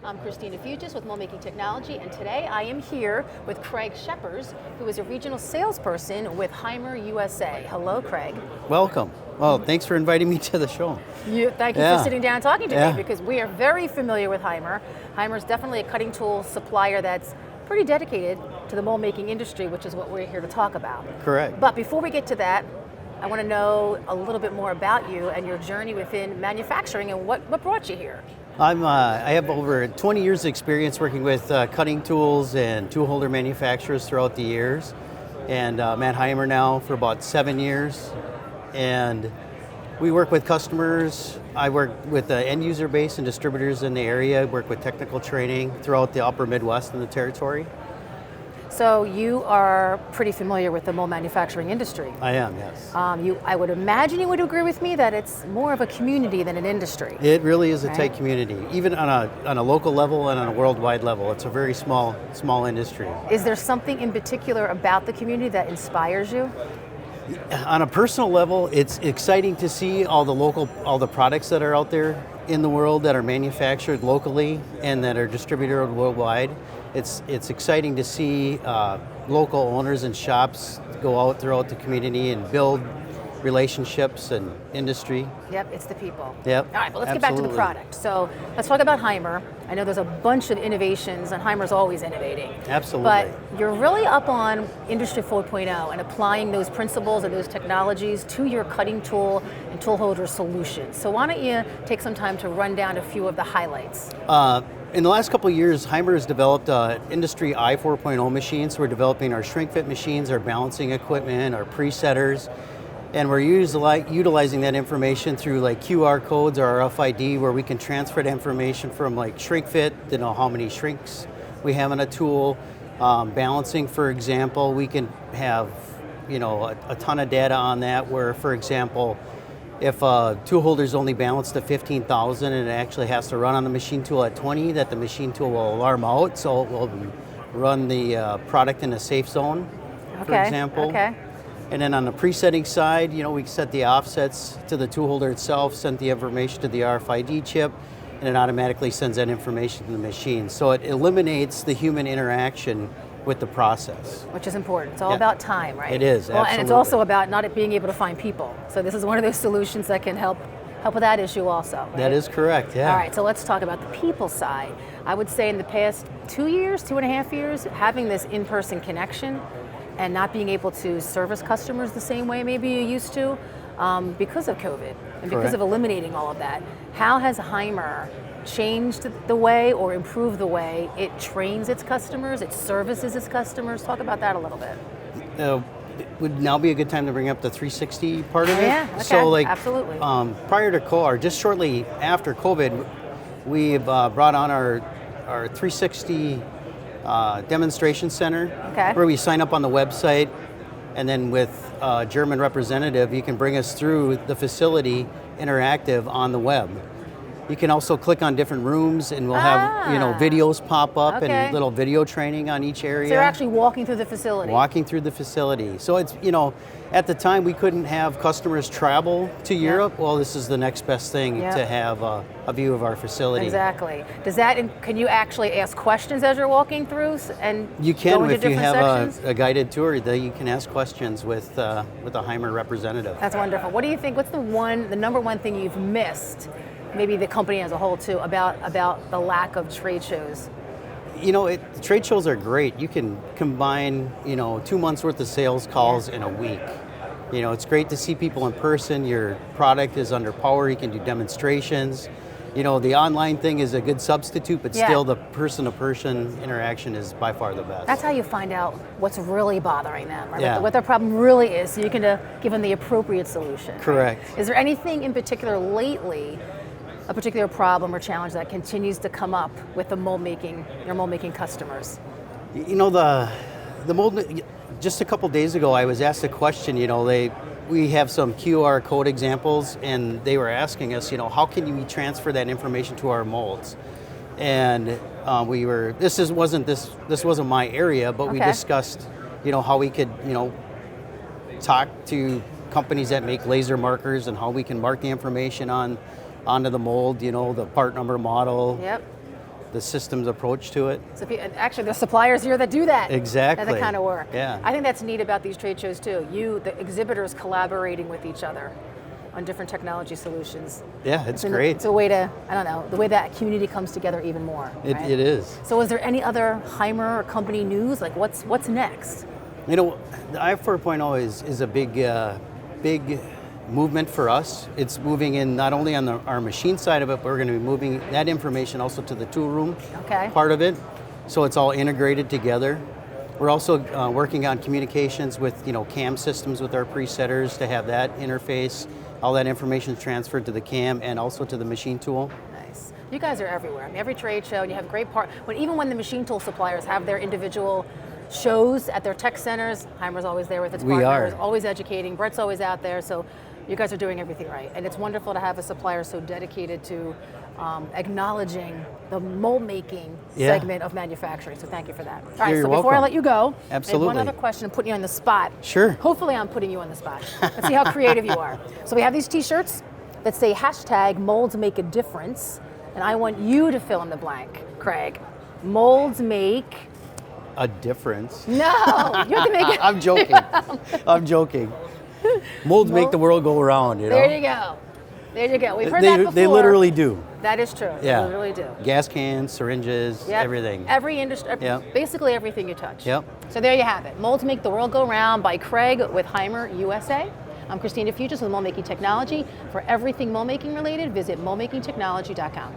I'm Christina Fuges with MoldMaking Technology, and today I am here with Craig Schepers, who is a regional salesperson with Haimer USA. Hello, Craig. Welcome. Well, thanks for inviting me to the show. Thank you for sitting down and talking to me, because we are very familiar with Haimer. Haimer is definitely a cutting tool supplier that's pretty dedicated to the mold making industry, which is what we're here to talk about. Correct. But before we get to that, I want to know a little bit more about you and your journey within manufacturing and what brought you here. I have over 20 years experience working with cutting tools and tool holder manufacturers throughout the years. And I'm at Haimer now for about 7 years. And we work with customers. I work with the end user base and distributors in the area. I work with technical training throughout the upper Midwest and the territory. So you are pretty familiar with the mold manufacturing industry. I am, yes. I would imagine you would agree with me that it's more of a community than an industry. It really is a tight community, even on a local level and on a worldwide level. It's a very small industry. Is there something in particular about the community that inspires you? On a personal level, it's exciting to see all the products that are out there in the world that are manufactured locally and that are distributed worldwide. It's exciting to see local owners and shops go out throughout the community and build relationships and industry. Yep, it's the people. Yep. All right, but let's get back to the product. So let's talk about Haimer. I know there's a bunch of innovations, and Haimer's always innovating. Absolutely. But you're really up on Industry 4.0 and applying those principles and those technologies to your cutting tool and tool holder solutions. So why don't you take some time to run down a few of the highlights? In the last couple of years, Haimer has developed Industry I 4.0 machines. We're developing our shrink fit machines, our balancing equipment, our presetters, and we're utilizing that information through like QR codes or RFID, where we can transfer the information from like shrink fit to know how many shrinks we have in a tool. Balancing, for example, we can have a ton of data on that, where, for example, if a tool holder's only balanced to 15,000 and it actually has to run on the machine tool at 20, that the machine tool will alarm out, so it will run the product in a safe zone, for example. Okay. And then on the presetting side, we set the offsets to the tool holder itself, send the information to the RFID chip, and it automatically sends that information to the machine. So it eliminates the human interaction with the process. Which is important. It's all about time, right? It is, absolutely. And it's also about not being able to find people. So this is one of those solutions that can help with that issue also, right? That is correct, yeah. All right, so let's talk about the people side. I would say in the past 2 years, 2.5 years, having this in-person connection and not being able to service customers the same way maybe you used to because of COVID and because of eliminating all of that. How has Haimer changed the way or improved the way it trains its customers, it services its customers? Talk about that a little bit. It would now be a good time to bring up the 360 part of it. Yeah, okay, so absolutely. Prior to COVID, or just shortly after COVID, we brought on our 360 demonstration center, where we sign up on the website, and then with a German representative, you can bring us through the facility interactive on the web. You can also click on different rooms, and we'll have videos pop up and little video training on each area. So you're actually walking through the facility. Walking through the facility. So it's at the time we couldn't have customers travel to Europe. Well, this is the next best thing to have a view of our facility. Exactly. Can you actually ask questions as you're walking through and you can go into if you different have sections? a guided tour. You can ask questions with a Haimer representative. That's wonderful. What do you think? What's the number one thing you've missed? Maybe the company as a whole too, about the lack of trade shows? Trade shows are great. You can combine, 2 months worth of sales calls in a week. It's great to see people in person. Your product is under power. You can do demonstrations. The online thing is a good substitute, but still the person-to-person interaction is by far the best. That's how you find out what's really bothering them, right? What their problem really is, so you can give them the appropriate solution. Correct. Is there anything in particular lately, a particular problem or challenge that continues to come up with your mold making customers? The mold. Just a couple days ago, I was asked a question. We have some QR code examples, and they were asking us, how can we transfer that information to our molds? And this wasn't my area, but we discussed, how we could, talk to companies that make laser markers and how we can mark the information onto the mold, the part number, model. Yep. the systems approach to it. So and actually, there's suppliers here that do that. Exactly. That kind of work. Yeah. I think that's neat about these trade shows too. The exhibitors collaborating with each other on different technology solutions. Yeah, it's great. It's a way to, I don't know, the way that community comes together even more. Right? It is. So is there any other Haimer or company news? Like what's next? You know, the i4.0 is a big movement for us. It's moving in not only on our machine side of it, but we're going to be moving that information also to the tool room part of it. So it's all integrated together. We're also working on communications with CAM systems with our presetters to have that interface. All that information is transferred to the CAM and also to the machine tool. Nice. You guys are everywhere. I mean, every trade show, and you have great even when the machine tool suppliers have their individual shows at their tech centers, Haimer's always there with its partners, always educating. Brett's always out there, so you guys are doing everything right. And it's wonderful to have a supplier so dedicated to acknowledging the mold making segment of manufacturing. So thank you for that. All right, so before I let you go, absolutely, I have one other question. I'm putting you on the spot. Sure. Hopefully I'm putting you on the spot. Let's see how creative you are. So we have these t-shirts that say hashtag molds make a difference. And I want you to fill in the blank, Craig. Molds make a difference. No, you have to make it. I'm joking. I'm joking. Molds make the world go around, There you go. There you go. We've heard that before. They literally do. That is true. Yeah. They literally do. Gas cans, syringes, everything. Every industry, basically everything you touch. Yep. So there you have it. Molds Make the World Go Round by Craig with Haimer USA. I'm Christina Fuges with MoldMaking Technology. For everything mold making related, visit moldmakingtechnology.com.